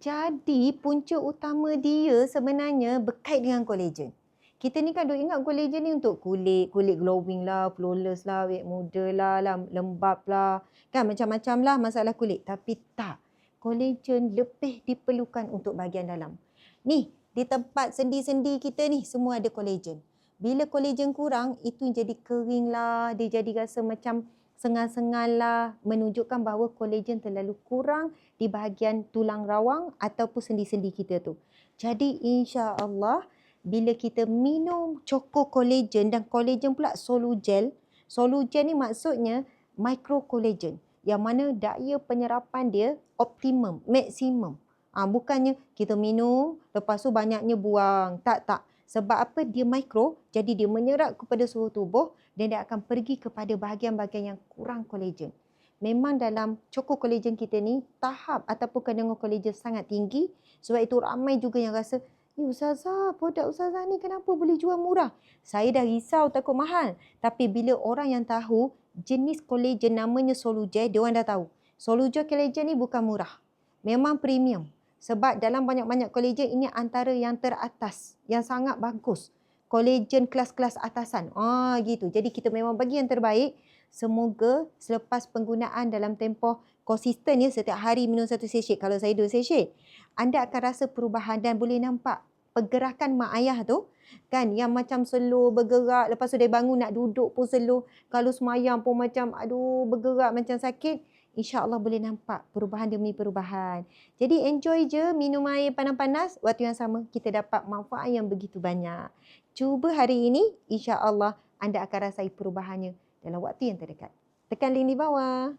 Jadi punca utama dia sebenarnya berkait dengan kolagen. Kita ni kan duk ingat kolagen ni untuk kulit glowing lah, flawless lah, awet muda lah, lembap lah. Kan macam-macam lah masalah kulit. Tapi tak. Kolagen lebih diperlukan untuk bahagian dalam. Ni, di tempat sendi-sendi kita ni semua ada kolagen. Bila kolagen kurang, itu jadi kering lah, dia jadi rasa macam sengal-sengal lah, menunjukkan bahawa kolagen terlalu kurang di bahagian tulang rawang ataupun sendi-sendi kita tu. Jadi insya-Allah bila kita minum Choco Collagen dan kolagen pula Solu-Gel. Solu-Gel ni maksudnya micro collagen yang mana daya penyerapan dia optimum, maksimum. Bukannya kita minum lepas tu banyaknya buang. Tak. Sebab apa? Dia mikro, jadi dia menyerap kepada seluruh tubuh dan dia akan pergi kepada bahagian-bahagian yang kurang kolagen. Memang dalam Choco Collagen kita ni, tahap ataupun kandungan kolagen sangat tinggi. Sebab itu ramai juga yang rasa, Ustazah, produk Ustazah ni kenapa boleh jual murah? Saya dah risau takut mahal. Tapi bila orang yang tahu jenis kolagen namanya Solu-Gel, dia orang dah tahu. Solu-Gel Collagen ni bukan murah. Memang premium. Sebab dalam banyak-banyak kolagen ini antara yang teratas, yang sangat bagus. Kolagen kelas-kelas atasan. Gitu. Jadi kita memang bagi yang terbaik. Semoga selepas penggunaan dalam tempoh konsisten ya, setiap hari minum 1 sachet. Kalau saya 2 sachet, anda akan rasa perubahan dan boleh nampak pergerakan mak ayah tu kan, yang macam slow bergerak, lepas tu dia bangun nak duduk pun slow, kalau semayang pun macam bergerak macam sakit. InsyaAllah boleh nampak perubahan demi perubahan. Jadi enjoy je minum air panas-panas, waktu yang sama kita dapat manfaat yang begitu banyak. Cuba hari ini, insyaAllah anda akan rasai perubahannya dalam waktu yang terdekat. Tekan link di bawah.